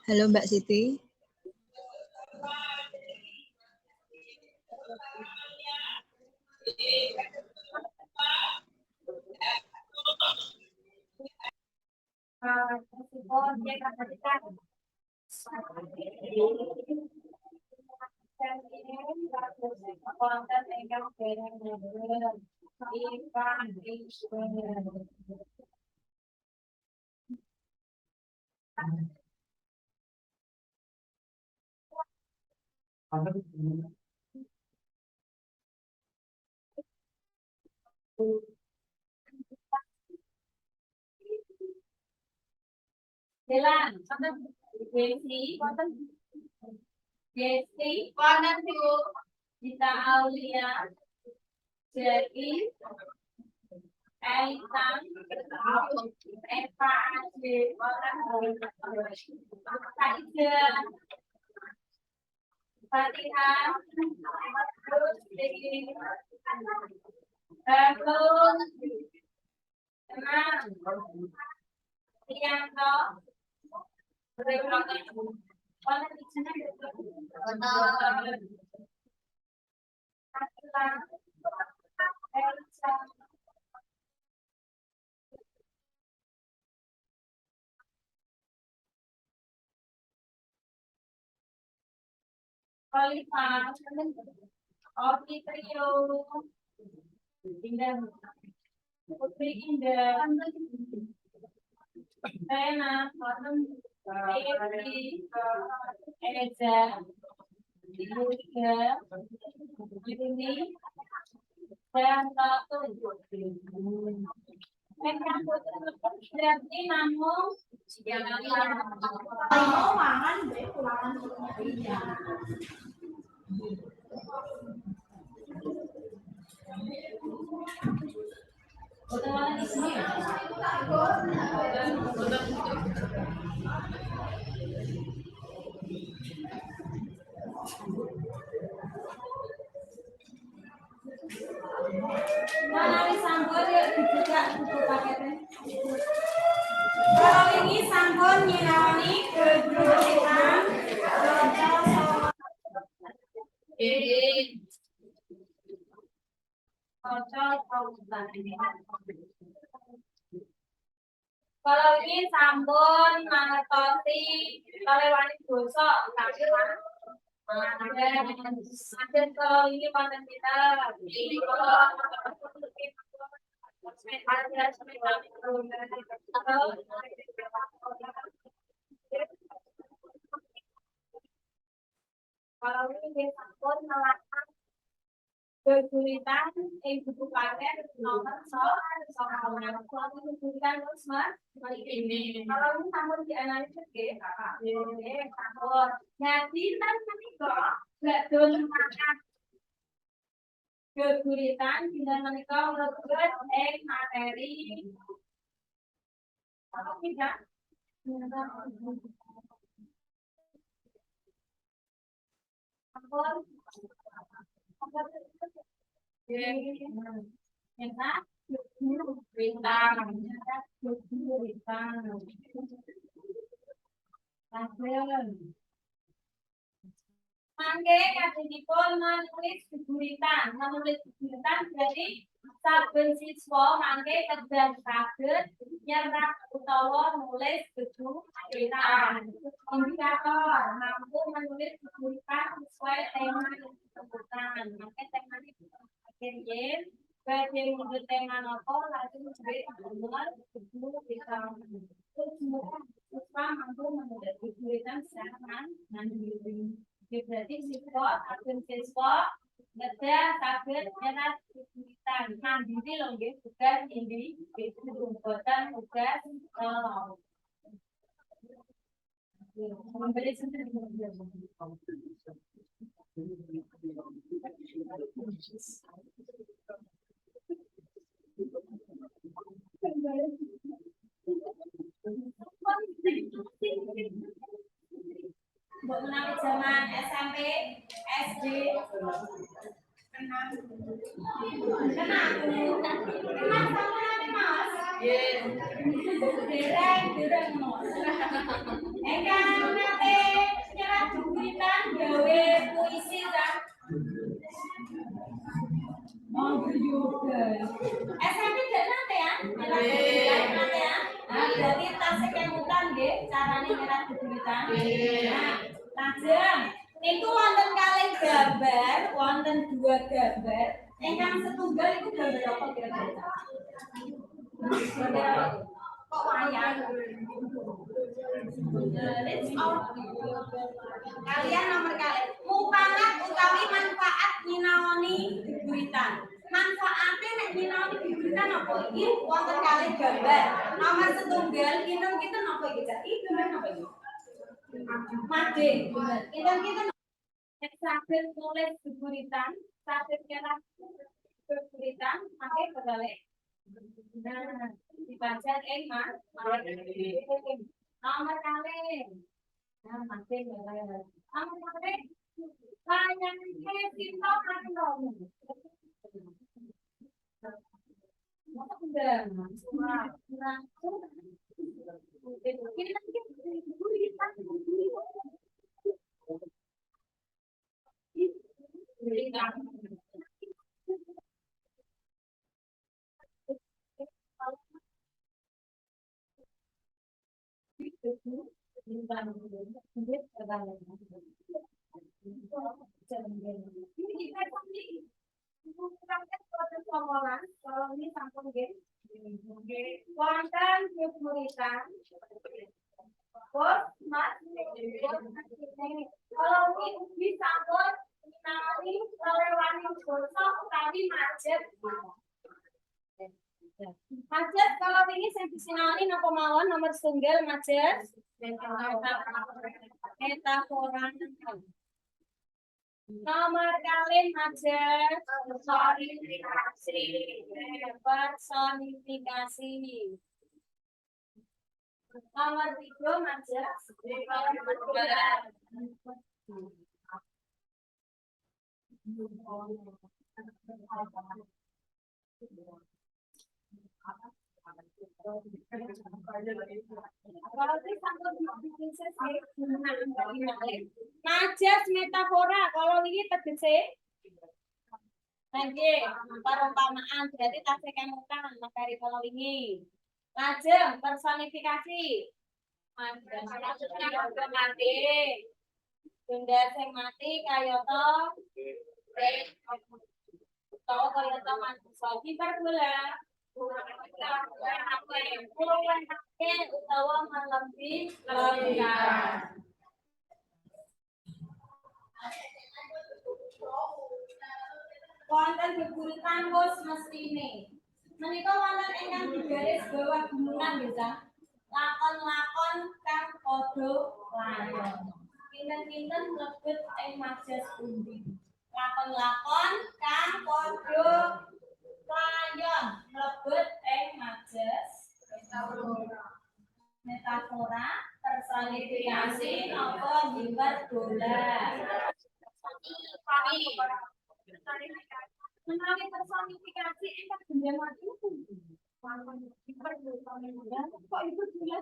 Halo Mbak Siti. Jalan, Desi, warna tuh, Gita Aulia, Jackie, Elitang, Eva, Ade, orang Kaija, Fatihah, terus Desi, Bagus, Tenang, Priyanto, warna di sana Olivia, Oki Trio, Indah, Putri Indah, Rena, Devi, Eza, Yuda, Yuni, dan satu. Berarti namun jangan mangan deh pulangan mana sambal ya dibuka buku paketnya. Kalau ini sambal nyirani kebutuhan kalau ini sambal mangetoti kalau wani gosok tapi ada kalau ini konten kita ini kalau ini sambal melakukan kesulitan buku paket nomor soal kesulitan terus mas ini kalau ini sambal dianalisis ya kakak sambal nanti nanti kok nggak dulu makan kesulitan tidak menikah lebih materi kalau tidak sambal enak bintang mangke kadipun menulis guguritan jadi saben siswa mangke kerja saged nyerat utawa nulis guguritan indikator mampu menulis guguritan sesuai tema yang disebutkan mangke tema ini akhirnya Badhe mundhut tema napa lajeng duit bener bebu kita. Terus Puspa mampu mengundang kesulitan secara mandiri. Berarti siswa akan siswa ngedah saged nyerat kesulitan mandiri lho nggih tugas individu boten tugas memberi sendiri. Mbok menawi zaman SMP, SD, kenal sama nanti Mas. Dereng Mas. Engkang nate nyerat juwitan gawe puisi ta. Oh, juga. SMP gak nate ya? Nate ya. Nah, berarti tasik kemutan nggih carane nyerat juwitan. Nah, lajeng niku wonten kalih gambar, wonten dua gambar. Ingkang setunggal itu gambar apa kira-kira? Kok wayang? Kalian nomor kali. Mupangat utawi manfaat nyinaoni geguritan. Manfaatnya nek nyinaoni geguritan apa iki? Wonten kalih gambar. Nomor setunggal kinten-kinten apa iki, Cak? Iki gambar apa iki? Mading, bener. Kinten-kinten saged nulis geguritan, saged nyerat geguritan, pakai pegawai. Nah, dibaca mas, nomor kali. Nah, masih nomor kali. Layan simpel kan dong. Kalau ini sampun wonten geguritan. Mas, kalau ini sampun nari lewani bosok tadi macet. Macet kalau ini saya disinali napa mawon nomor tunggal macet. Metafora. Nomor kali macet personifikasi. Nomor 3 macet majas metafora kalau ini tegese lagi perumpamaan berarti tasik kemutan materi kalau ini lajeng personifikasi mati benda sing mati kayata kayata manusia hiperbola utawa melebih logika. Wonten geguritan bos mestine. Menika wonten ingkang digaris bawah gumunan bisa. Lakon-lakon kang padha layon. Pinten-pinten mlebet ing majas pundi. Lakon-lakon kang padha layon mlebet ing majas metafora personifikasi apa hiperbola. Menawi personifikasi ingkang benda mati kok itu jelas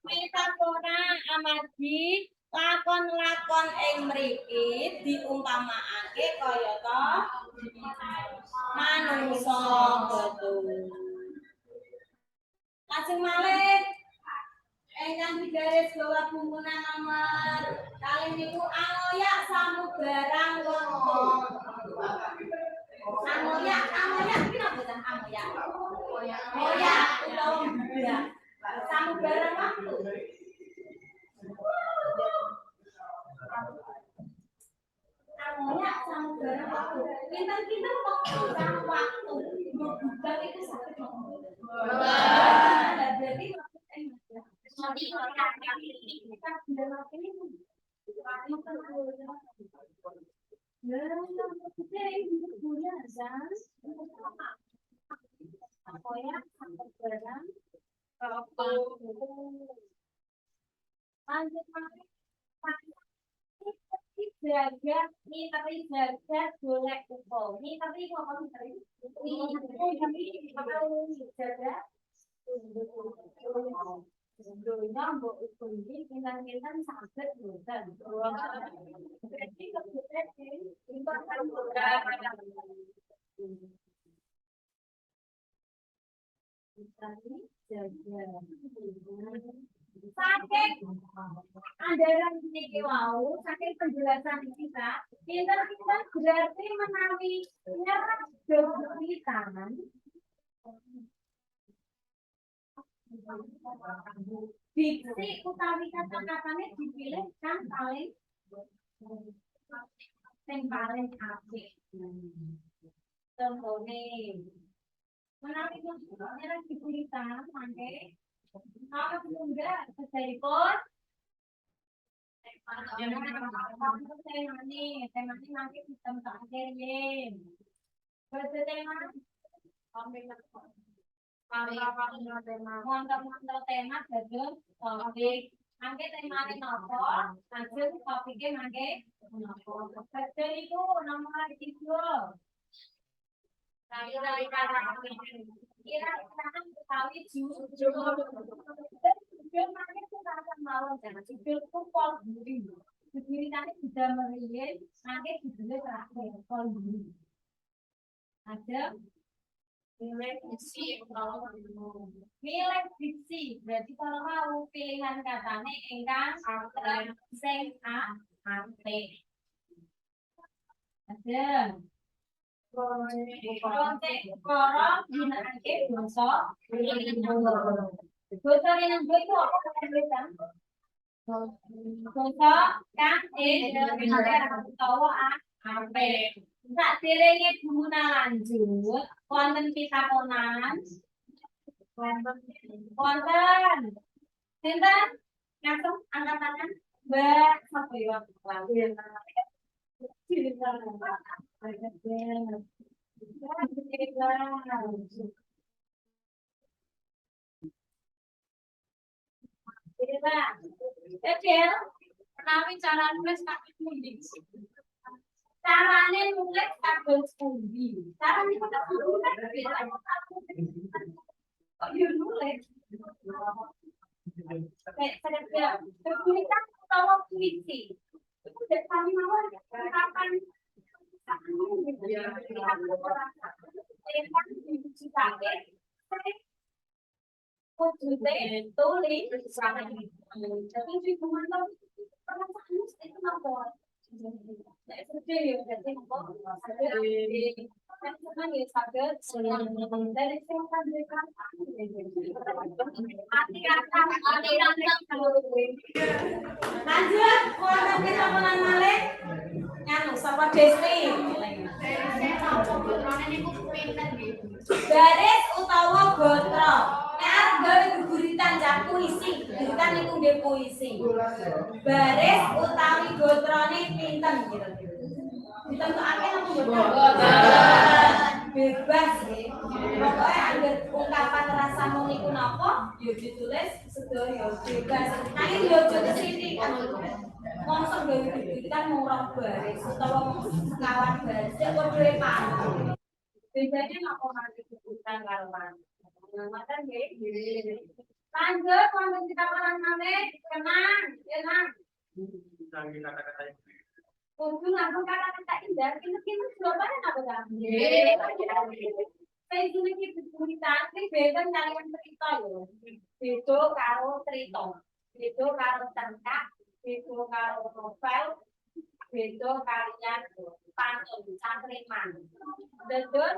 metafora amargi lakon-lakon ing mriki diumpamakake kayata manungsa betul. Lajeng malih ingkang digaris bawah gumunan nomor kali niku anoyak samubarang wonten. Amoyak iki napa ta amoyak? Moyak utawa ya. Samubarang waktu. Amoyak samubarang waktu. Pinten-pinten waktu sama waktu. Bukan itu sakit waktu. Berarti jaga nih tapi jaga golek upo nih tapi apa nih jaga Donya mbok undi pinten-pinten saged mboten. Berarti kebutuhan saking anggaran niki wau, saking penjelasan kita, pinter-pinter berarti menawi nyerap kebutuhan diksi utawi kata-katanya dipilih kan paling apik. Contohnya menawi nyerap kebutuhan mangke apa enggak sejaripun temanya nanti sistem terakhir baca tema montor tema dados topik mangke temane napa lanjut topike mangke napa baca iku nomor 3 kira-kira betawi jujur mangke kita mawon jangan jujur pol buri tadi sudah meriyen nanti judulnya terakhir pol buri ada nilai diksi berarti kalau mau pilihan katanya ingkang sing apik ada korong ginake basa basa yang itu apa basa kang utawa apik saderenge guna lanjut wonten pitakonan wonten sinten ngatur angkat tangan Mbak sapa ya Kecil, menawi cara nulis kaki pundi. Carane nulis kabel pundi. Cara niku tak nulis beda. Kok yo nulis. Saya tulisan utawa puisi. Sudah kami mawon kapan tulis sama ini. Tapi di mana perasaan itu apa? Seperti yang jadi kan ya sakit dari siapa mereka lanjut keluarga kita malih anu sapa Desti garis utawa gotra nek gawe guguritan jak puisi guguritan niku nggih puisi baris utawi gotrane pinten kira-kira ditentokake napa boten bebas nggih pokoke anggere ungkapan rasamu niku napa yo ditulis sedaya bebas nanging yo aja kesithik kan mosok gawe guguritan mung rong baris utawa sekawan baris ya padha panu bedane napa mari guguritan karo ngoten nggih lanjut wonten kita malih tenang kata-kata untuk langsung kata-kata indah, kita jawabannya apa dah? Saya ini kita ini beda kalian cerita loh. Itu karo cerita, itu karo tangkap, itu karo novel, beda kalian pantun cangkriman. Dados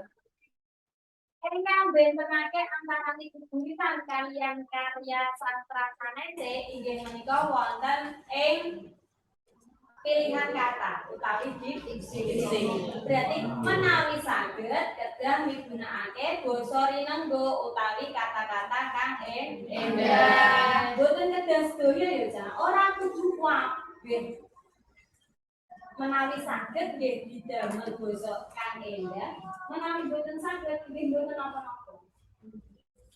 ingkang bentenake antaraning geguritan kaliyan karya sastra sanese inggih menika wonten ing pilihan kata utawi diksi. Berarti menawi saged kedah migunakake basa rinenggo utawi kata-kata kang endah. Boten kedah sedaya ya Jan, ora kudu kabeh. Menawi saged nggih didamel basa kang endah, menawi boten saged nggih boten napa-napa.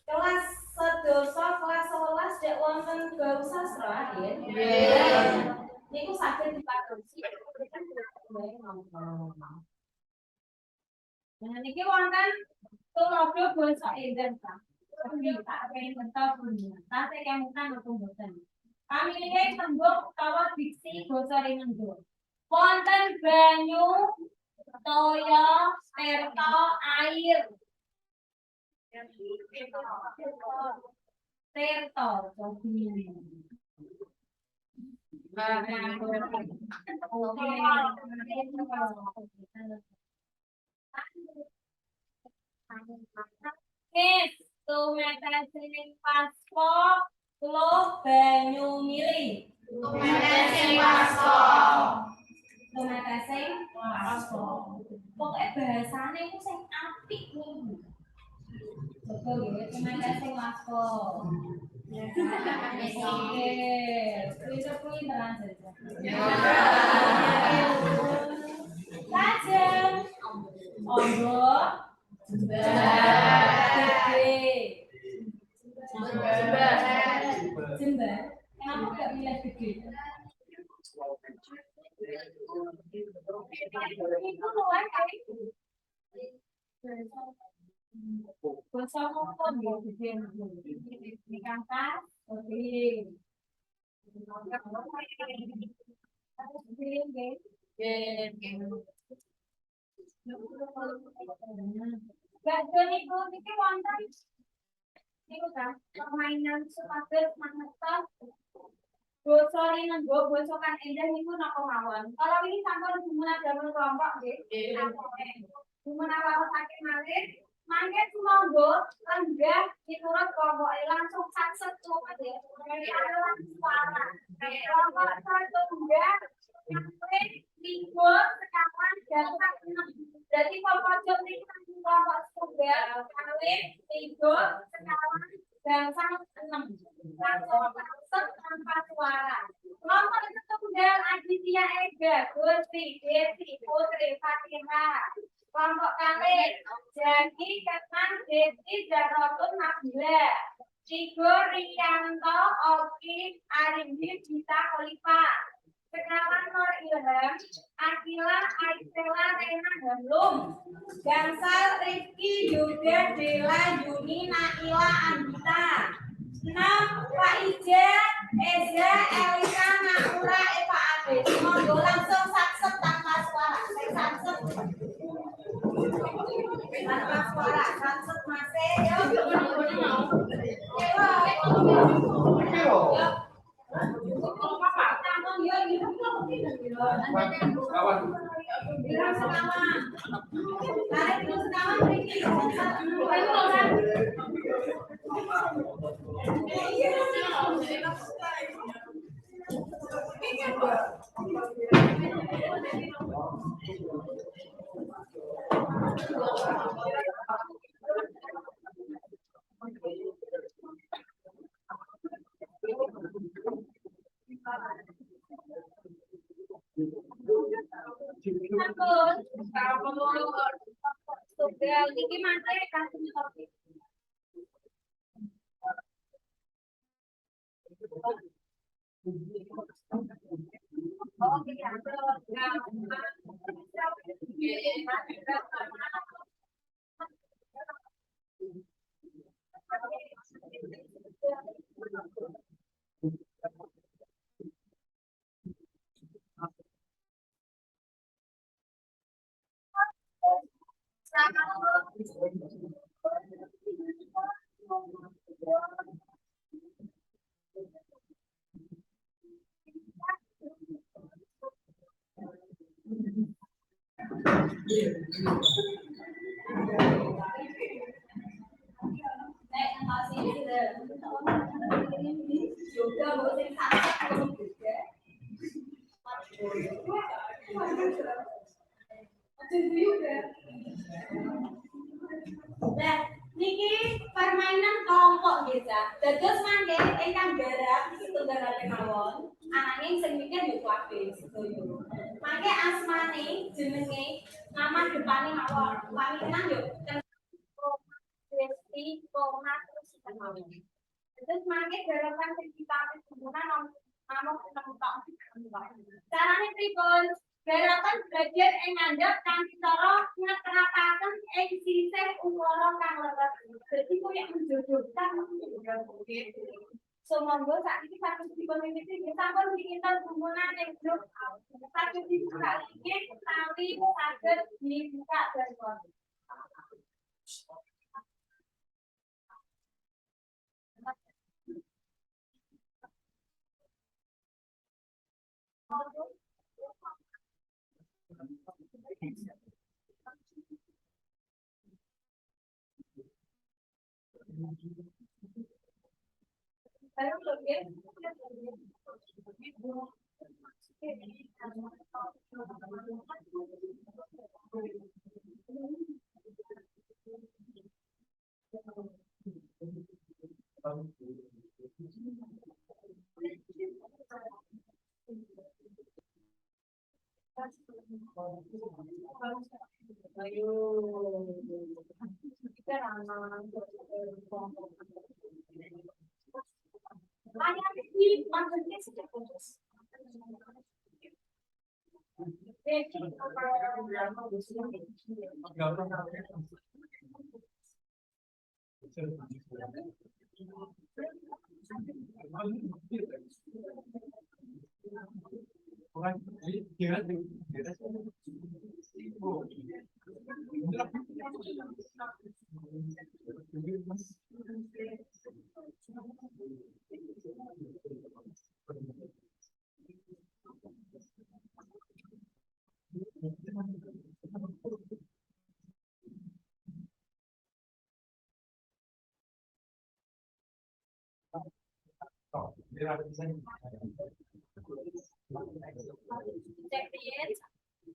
Kelas sedoso kelas 11 dek wonten bau sastra nggih. Nggih. Niku saged dipadosi nah niki wonten tulodo basa endah ta. Tak pengen bentuk punya. Tapi yang bukan boten. Pamilih tembung utawa diksi basa rinenggo. Wonten banyu, toya, tirta, air. Tirta, tumetesin paspo, lo banyu mili. Tumetesin paspo. Tumetesin paspo. Pokoknya bahasane itu sing apik niku. Betul ya, tumetesin paspo. Oke, pinter-pinteran saja. Lajeng, ombo, jembar. Kenapa nggak pilih gede? Itu luar kali. Bahasa ngomong gede. Di kantor, oke. Bakso niku niki wonten niku kan permainan supados mangertos basa rinenggo basa kang endah niku napa mawon. Kalau ini sampun gimana damel kelompok nggih. Gimana wae saking malih mangke sumangga lenggah diturut kelompok langsung sakset tuh aja. Jadi ada suara. Kelompok satu lenggah sampai libur sekawan jasa 6. Jadi pojok ini kelompok tunggal kali libur sekawan jasa 6. Langsung sakset tanpa suara. Kelompok itu tunggal Aditya Ega, Gusti, Desi, Putri, Fatihah. Kelompok kali Jaki, Ketman, Desi, Jarotun, Nabila. Tigo, Rianto, Oki, Arindi, Gita, Oliva. Sekawan Nur Ilham, Akila, Aisela, Rena, Hanum. Gansal, Rifki, Yuda, Dela, Yuni, Naila, Andita. 6. Pak Ija, Eza, Elisa, Naura, Eva Ade. Monggo langsung sakset tanpa suara. Sakset tanpa suara. Sakset masih. Tunggal iki mantek kasih topik. Nah, niki permainan kelompok desa. Dados mangke ingkang garap setunggal mawon. Ananging sing mikir yo kabeh sedoyo. Mangke asmane jenenge nama depane mawon. Pamitan yo Desti koma terus mawon. Terus mangke garapan sing dipamit sembuhan namung kenemtok. Carane pripun? Garapan bagian ing ngandhap kanthi cara ngeterapaken ing sisih ukara kang leres. Dadi koyo menjodohkan Sumangga sakniki saking dipun mimiti nggih sampun dinten gumunan ing grup saged dibuka nggih utawi saged dibuka dan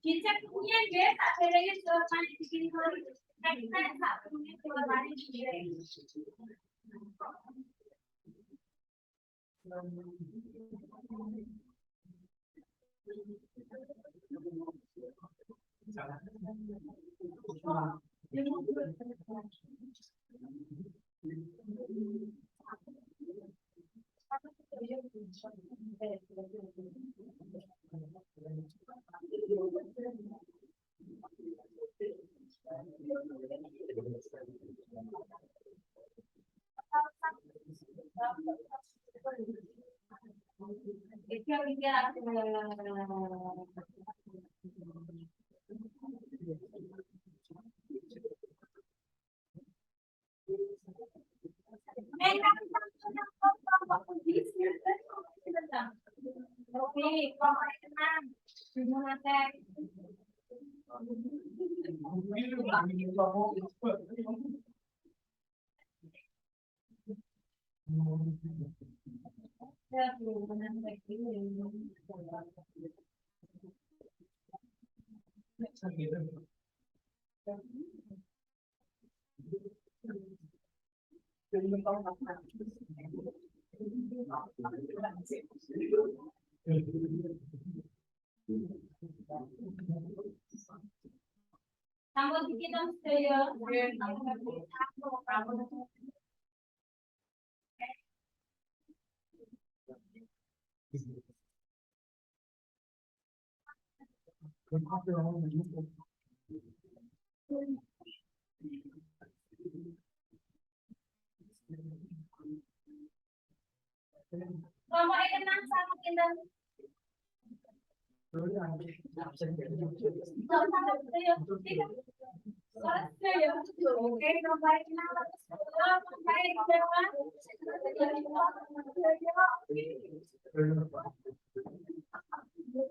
Dicek punya nggih tak derenge jawaban bikin hari. Nek tak punya jawabane nggih. Sampun dikitung sedaya. Kelompok kenang sama kinten. Bapak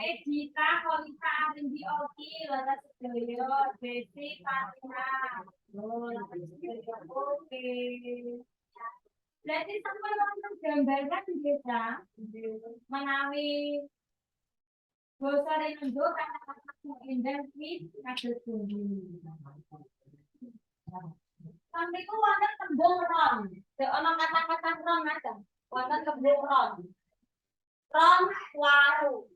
Edita, Kolita, Arinji, Oki, Lala Sedoyo, Desi, Fatima. Oh, oke. Berarti sampai wonten gambarkan di desa menawi basa Indo kata-kata indah wis kados pundi. Sampai ku wonten tembung ron. Dek ana kata-kata ron aja. Wonten tembung ron. Ron waru.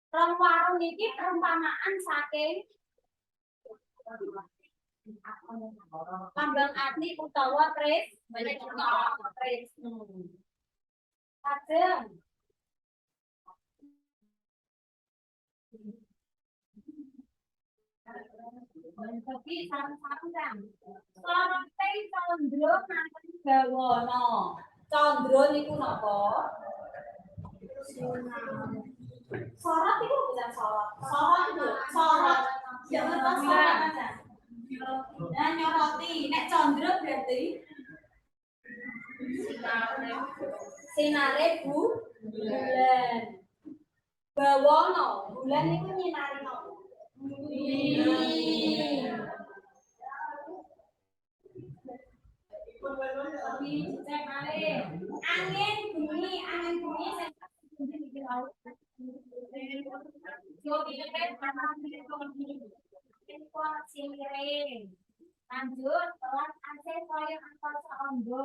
Ron waru niki perumpamaan saking lambang arti utawa kris banyak utawa kris. Lajeng bagi sarung-sarung kan. Sorate condro nanten bawana. Condro niku napa? Sorot itu bukan sorot. Sorot itu sorot. Jangan pas sorot aja. Nah, nyoroti. Nek condro berarti sinare bulan. Bawana, bulan itu nyinari napa? Angin bumi lanjut telat aceh koyo angkot seombo.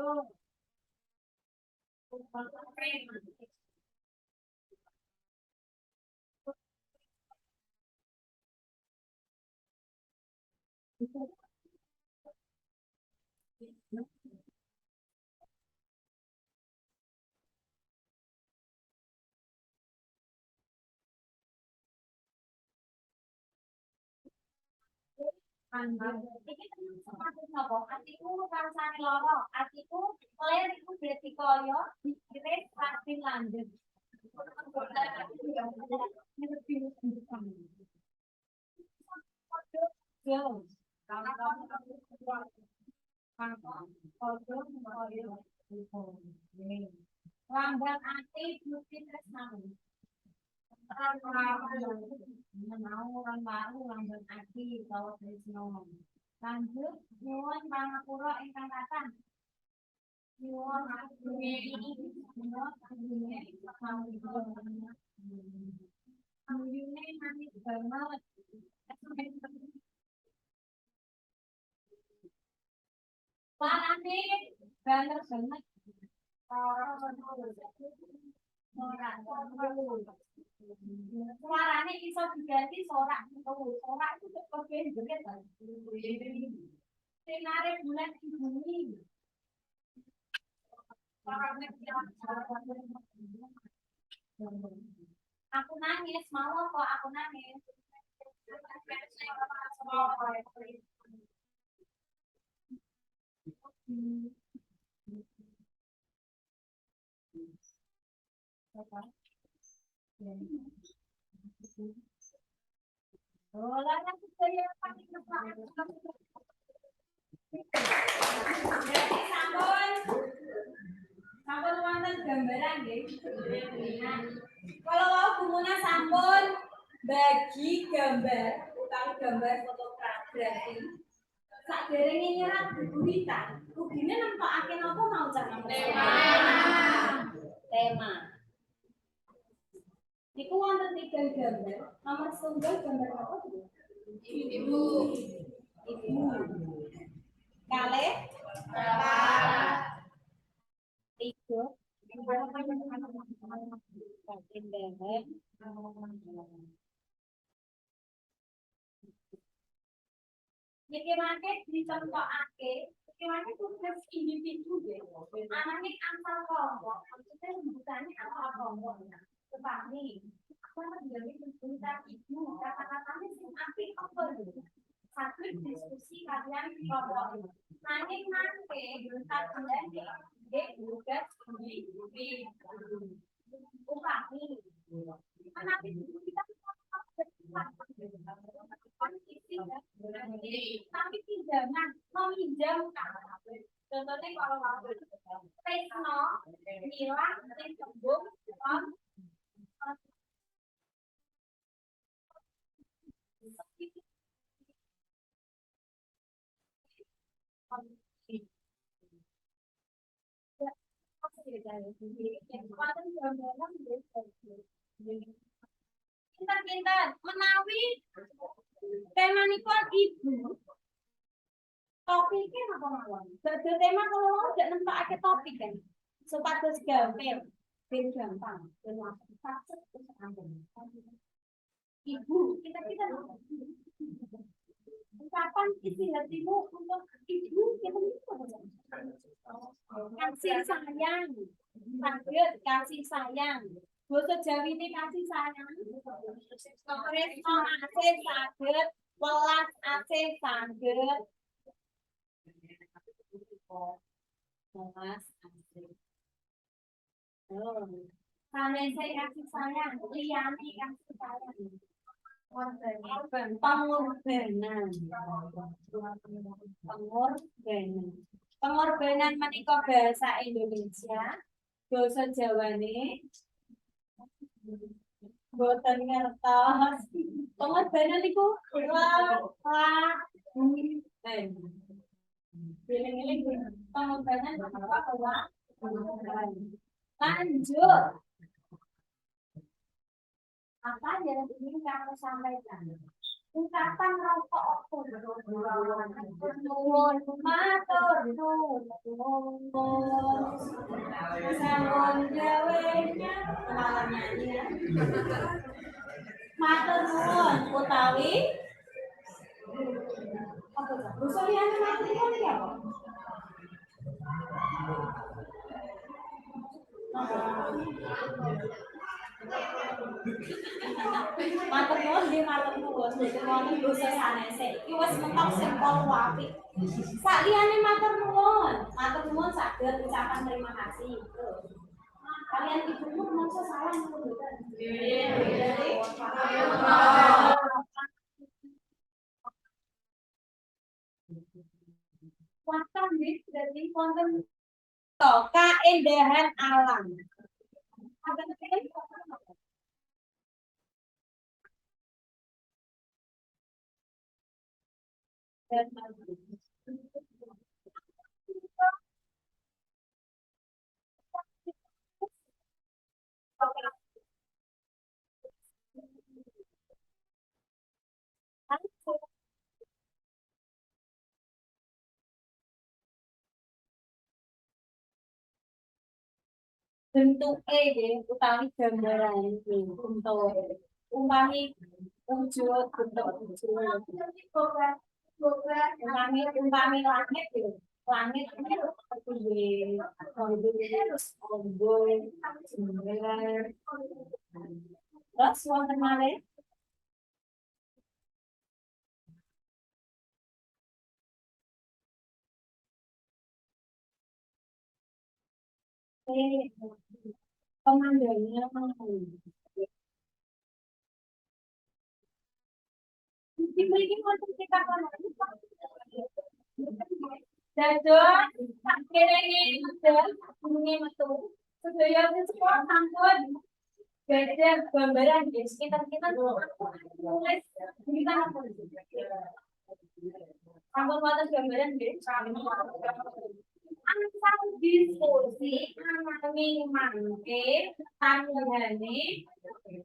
Iki sepatu sapa? Atiku rasane lara. Atiku ler iku berarti kaya dikire pasti lanjut. Lambang ati bukti tresnani. Orang baru lambang ati utawa tresno. Lanjut nyuwun pangapura ingkang kathah. Nyuwun agungé Ayune manis banget. Warnane banget banget. Suarane iso diganti sorak. Sorak itu seperti jerit. Sinare bulan di bumi. Aku nangis, mau kok aku nangis. Sampun wonten gambaran nggih. Kalau mau gumuna sampun bagi gambar utawi gambar fotografi. Sakderenge nyerat buburitan, ugine nemtokake napa mau jangan tema. Niku wonten 3 gambar. Nomor setunggal gambar apa? Ibu. Kalih bapak. 3 batin banget. Iki mangke dicontohake, iki mangke tugas individu ya. Anane antar kelompok, maksudnya bukannya antar kelompok. Tetapi apa menjadi tuntutan ibu kata-katanya sing apik apa lho. Satu diskusi kalian kelompok. Nanging mangke kajiane nggih tugas individu. Upami. Kenapa kita tapi pinjaman meminjamkan contohnya kalau waktu Tresno bilang Tembung pintar-pintar menawi temanipun ibu topiknya apa mawon? Badhe tema kalau nggak nempatake topik kan. Supados gampang, ben gampang, ben langsung sakit terus ambung. Ibu, kita ungkapan isi hatimu untuk ibu kita kasih sayang, sangat kasih sayang. Bahasa Jawi ini kasih sayang. Kresno asih saged, welas asih saged. Welas asih. Sanese kasih sayang, liyane kasih sayang. Pengorbanan. Pengorbanan menika bahasa Indonesia, bahasa Jawane boten ngertos. Pengorbanan niku eling-eling pengorbanan apa? Lanjut. Apa yang ingin kamu sampaikan? Ungkapan rokok nuwun matur nuwun sampun gawenya matur nuwun utawi apa to? Basa liyane matur nuwun iki apa? Matur nuwun nggih matur nuwun wonten basa sanese iki wis mentok simpel apik. Saliyane matur nuwun saged ucapan terima kasih. Kalian ibu mongso salah mboten? Nggih. Wonten nggih berarti wonten keindahan alam. Bentuke nggih utawi gambaran iki untuk umpami wujud bentuk wujud. Umpami langit nggih. Langit seperti terus ombol, jember. Terus wonten malih pemandangan mriki wonten kita dados sakirenge bunyi metu sedaya siswa sampun beda gambaran nggih kita nulis kita sampun wonten gambaran nggih ansang diskusi ananging mangke tanggane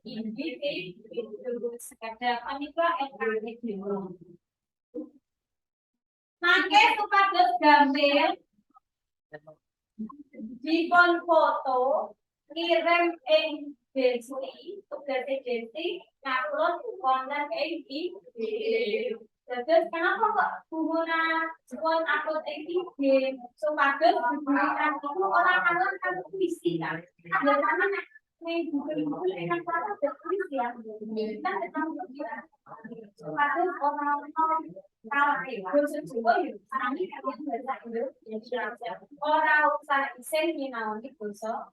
individu sekadar menika engkang dhewe. Mangke supados gambar dipun foto kirim ing Desi, tugas Desi, upload wonten ing IG. Terus kenapa kok pengguna sekolah upload game supados diberikan itu orang-orang kan puisi kan? Ada mana nih buku-buku yang para berpuisi ya? Kita tetap supados orang-orang kalau khusus juga kami kalian baca Indonesia orang usah isen di naon di kurso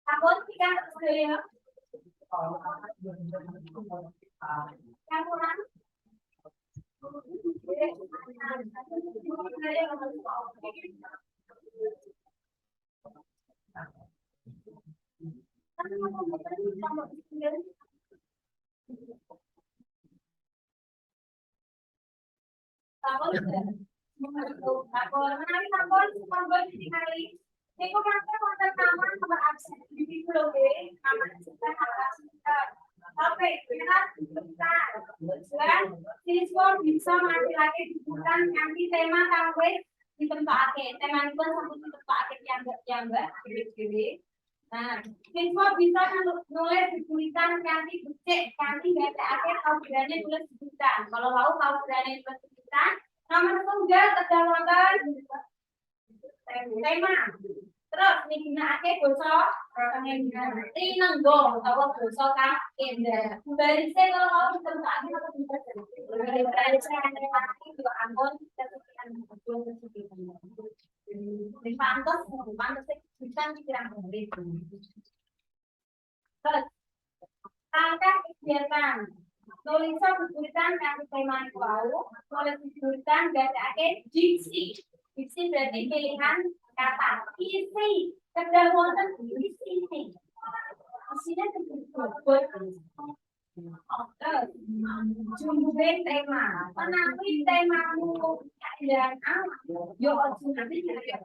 Takut tidak saya. Yang kurang. Siswa bisa laki-laki dibutuhkan nanti tema kawin di tempat tema itu sampai di tempat yang enggak gede-gede. Nah, siswa bisa nulis tulisan nanti becek nanti baca akhir tahu bedanya tulis tulisan. Kalau mau tahu bedanya tulis tulisan, nomor tunggal kedalaman tema. Terus migunakake basa Trinenggo utawa basa kang endah. Barise kalau mau ditempatake apa bisa. Barise itu anggon kesucian betul kesucian. Pantas bisa dikira murid. Terus angka kegiatan tulisan tulisan yang tema wau, tulis tulisan dadake diksi. Diksi berarti pilihan kata isi kedal wonten isi ini isinya tersebut jumbe tema menawi temamu dan yo nanti berarti kan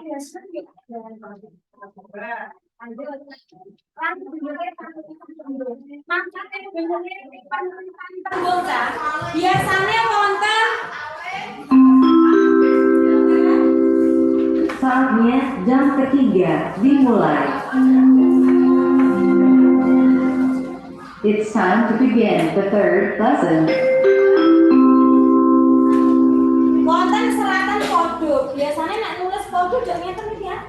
ya biasanya wonten saatnya jam ketiga dimulai. It's time to begin the third lesson. Wonten seratan kode. Biasanya nek nulis kode jek ngeten iki ya.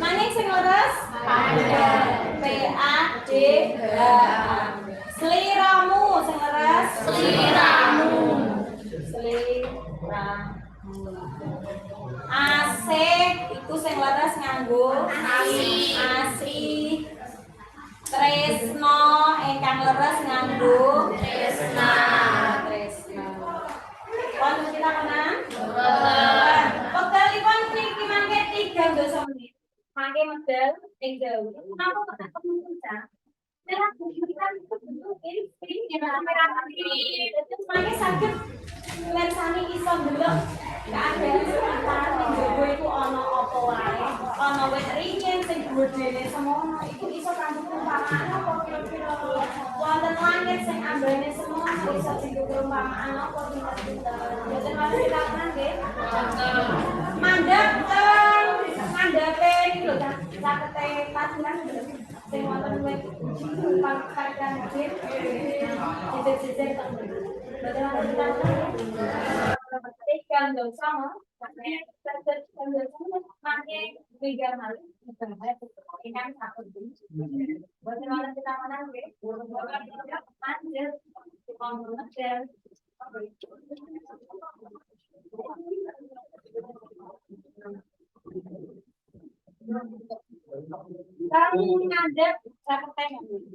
Nanging sing leres P A D H A. Sliramu sing leres sliramu. Asik itu sing leres nganggo asi. Tresno ingkang leres nganggo tresna. Wonten kita kenang? Wektalipun niki mangke 3 menit. Mangke medal ing jauh. Napa kok tak kemudian? Nek kita ini kamera ini terus mangke saged lensane iso ndelok keadaan sekitar ning jowo iku ana apa wae. Ana wit ringin sing gedene semono iku iso kanggo perumpamaan apa kira-kira wonten langit sing ambane semono iso dienggo perumpamaan apa pinter-pinter. Boten wonten diterangkan nggih. Mandhape iki lho ta. Sakete pasukan sing wonten wit pangkalan nggih. Cicit-cicit teng. Boten wonten diterangkan. Ikan sama, pakai 3 kali, ikan 1 jenis. Bagaimana kita menang?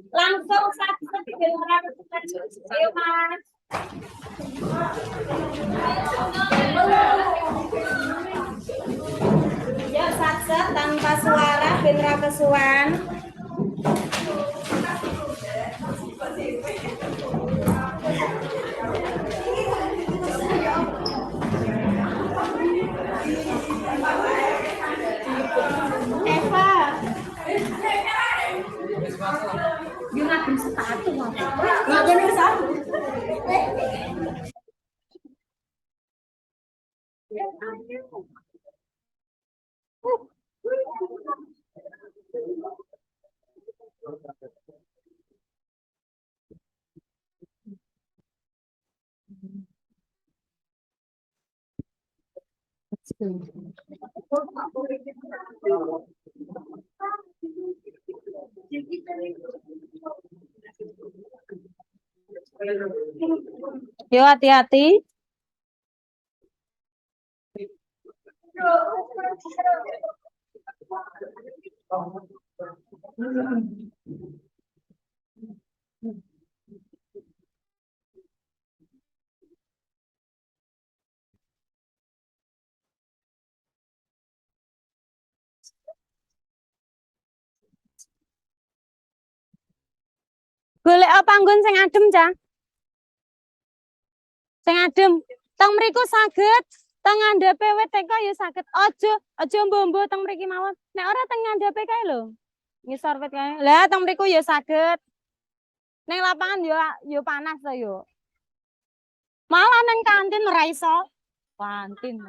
Langsung satu ayo mas. Ya, Satset tanpa suara Benra Kesuan. Eva. Dia ngapain sepatu ngapain sepatu? Yo hati-hati. Golek panggon sing adem, Cah. Sing adem. Teng mriku saged, teng ngandhape wit teko ya saged. Aja mbombo teng mriki mawon. Nek ora teng ngandhape kae lho. Ngisor wit kae. Lah teng mriku ya saged. Ning lapangan yo panas to yo. Malah nang kantin ora iso. Kantin.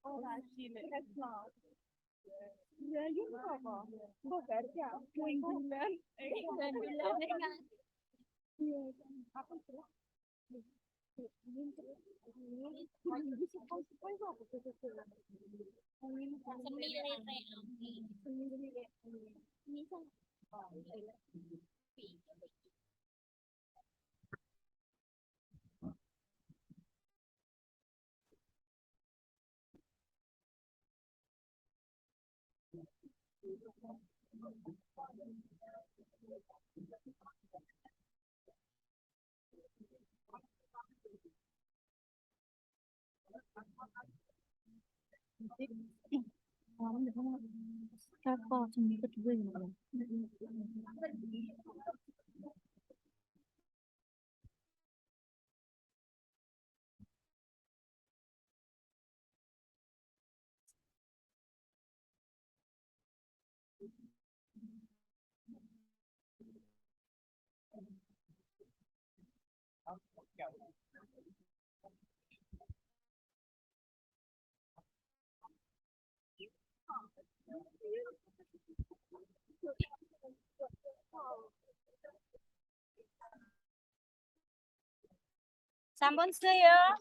Ora cilik Esma. Ya yun apa? Kok kerja? Kuing bulan. Bulan kan. Iya, apa sih? Kakak sendiri kedua ya. Sampun saya.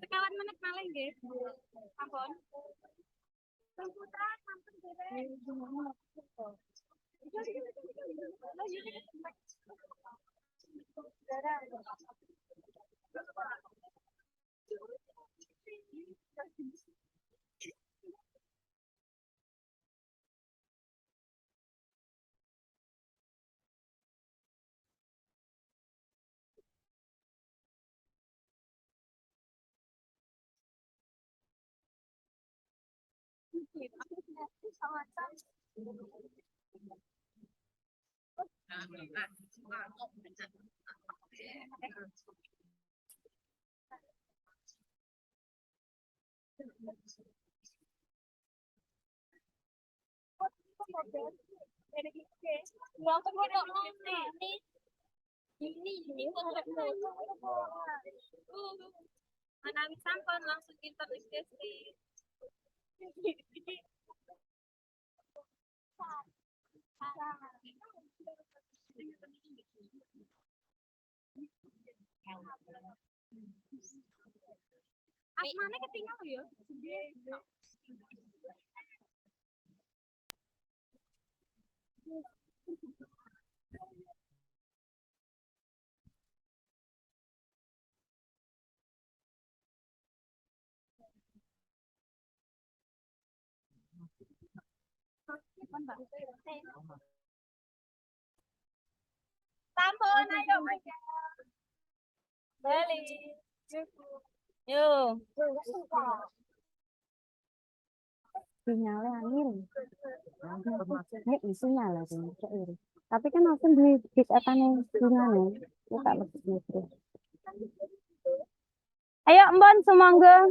Sekawan menit malah nggih. Ampun. Putra sampun Anak sampun langsung interisasi. Asmane ketinggal ya? Sampun, ayo balik. Yuk. Sinyalnya angin. Ini isinya lah ini. Tapi kan langsung di atasnya sinyalnya. Kita lebih mikro. Ayo Mbon semangga.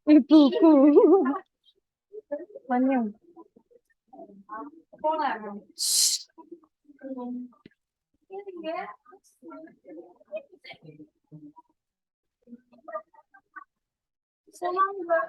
Ibuku. Manyong. Semangga.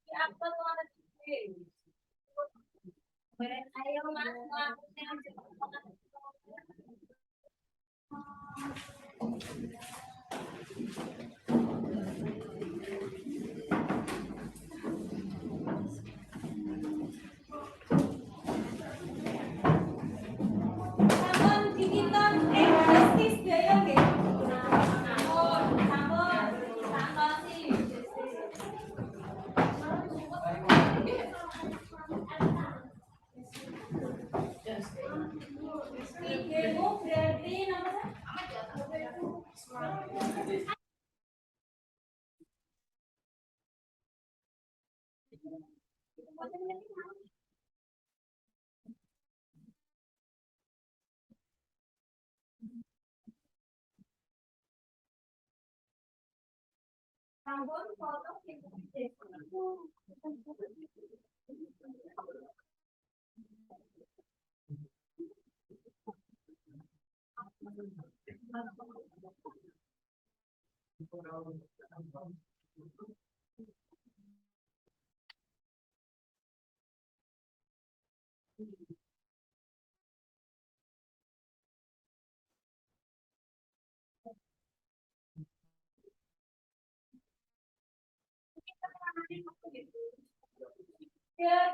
Sampel langsung diupload oleh ayo mas sampun dikiton prestis daya nggih. Sampun sampun sih. Idemu berarti nomor sampun foto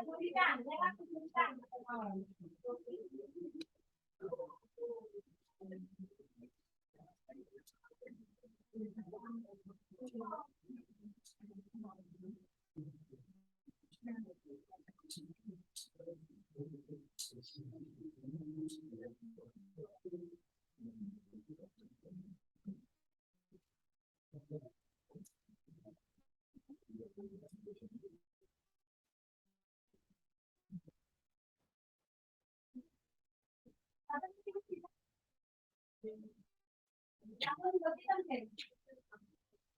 berikan, ya berikan.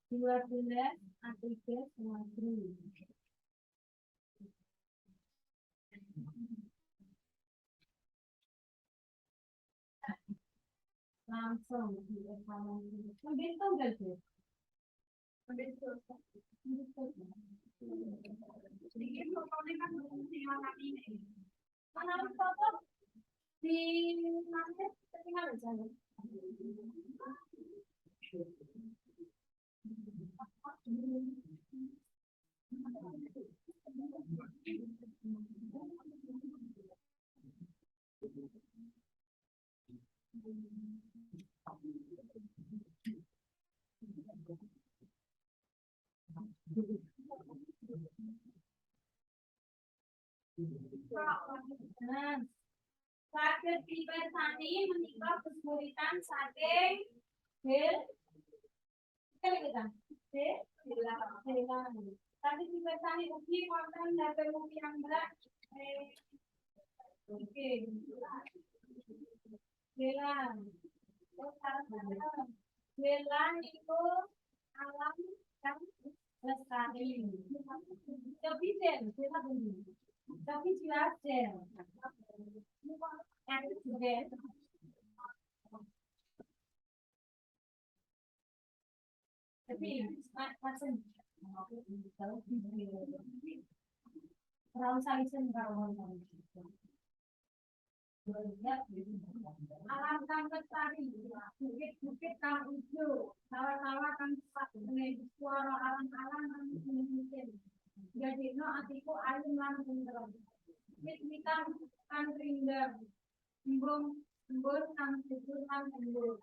Dua bulan April Madrid langsung dievaluasi. Kemudian itu enggak sih? Sedikit fotonya kan mana ini? Mana foto di mana? Tinggal di sana. Sakit dipersani menikah kesulitan saking tapi dipersani uji konten dari yang berat oke Belan itu alam yang lestari tapi tapi jelas tapi macam orang salisan kawan alam kang lestari bukit-bukit kang hijau sawah-sawah kang suara alam-alam kang mungkin jadi no atiku alim lan tentrem wit-witan kang rindang embun kang subur lan embun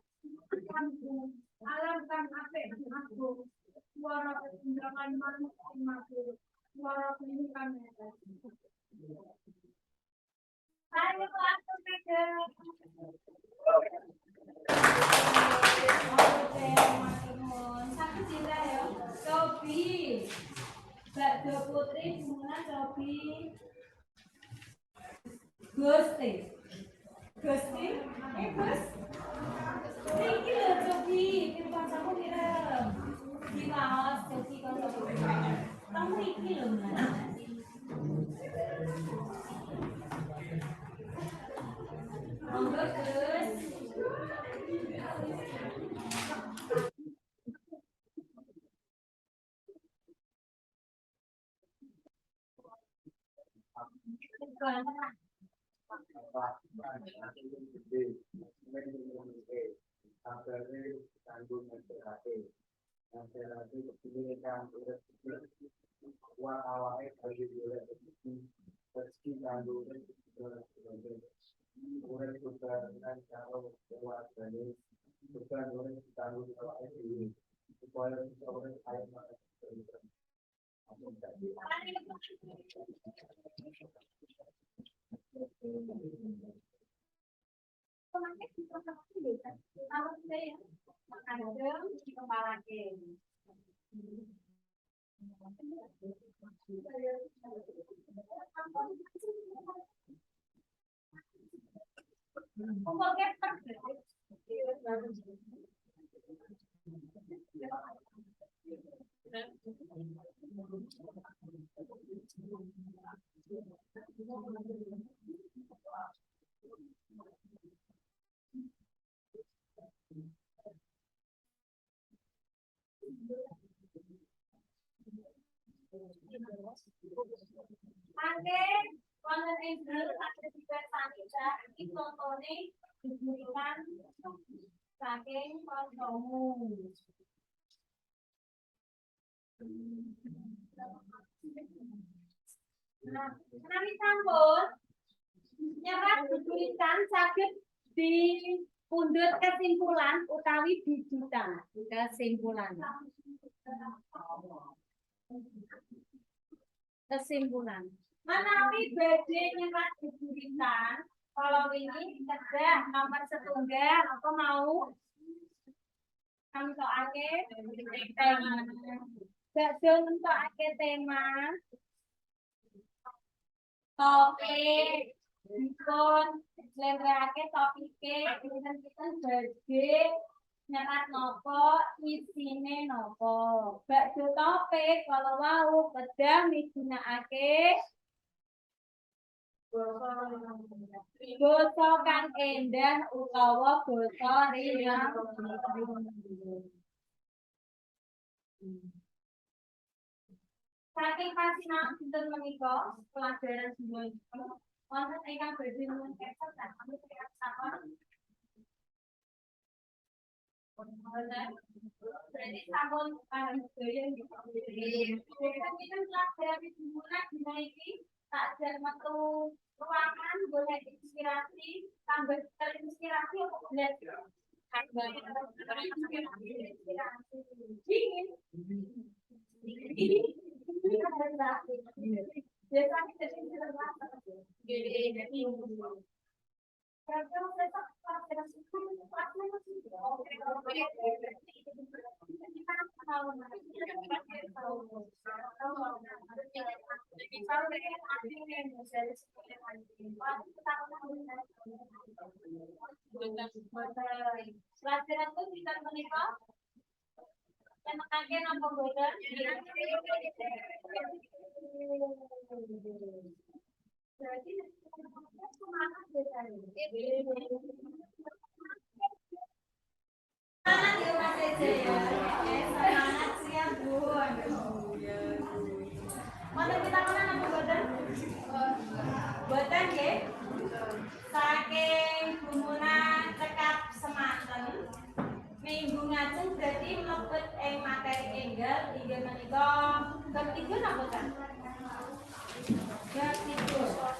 alam kang apik aku suara pendengaran manuk makhluk suara pendidikan ayo langsung ke satu cinta ya Sobi Bakdo Putri Bunga Sobi Gusti Gus iki lho Sobi pirang kamu kirem di kaos jadi kalau kamu iki lho Mas Monggo terus. Oke, konten Angel ada di Sanija. Ini contohnya diberikan saking kontomu. Nah, kami sampun nyerat diberikan sakit di pundut kesimpulan utawi bijutan kesimpulan. Menawi badhe nyerat diberikan kalau ini kedah nomor setunggal apa mau kami soalnya tema. Badhe nentokake tema topik dipun jlentrehake topike pinten badhe nyerat nopo isine nopo. Badhe topik kalau wau kedah migunakake basa kang endah utawa basa riang. Saking pasinaon sinten menika pelajaran semuanya. Wonten ingkang badhe nyuwun kesel kami tidak sampun. Berarti sampun paham sedaya nggih. Kita pelajaran dimulai dina iki tak jar metu ruangan boleh inspirasi, tambah terinspirasi apa belajar. Tambah terinspirasi. Dingin. Biasanya jadi pelajaran itu bisa menikah yang mengagen apa bodoh berarti semangat biasanya semangat ya Mas Eja ya semangat siap bun mau kita kenal apa bodoh bodoh ya saking gumunan cekap semanten minggu ngajeng berarti mlebet ing materi enggal inggih menika bab 3 napa kan? Bab 3.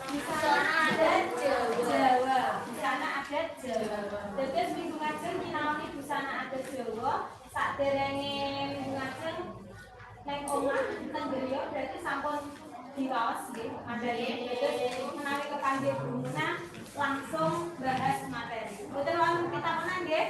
Di sana ada Jawa. Di sana ada Jawa. Terus minggu ngajeng nyinaoni busana adat Jawa, saderenge minggu ngajeng neng omah teng griya berarti sampun diwaos nggih materi. Terus menawi kepanggih gumuna langsung bahas materi. Boten wonten pitakonan nggih.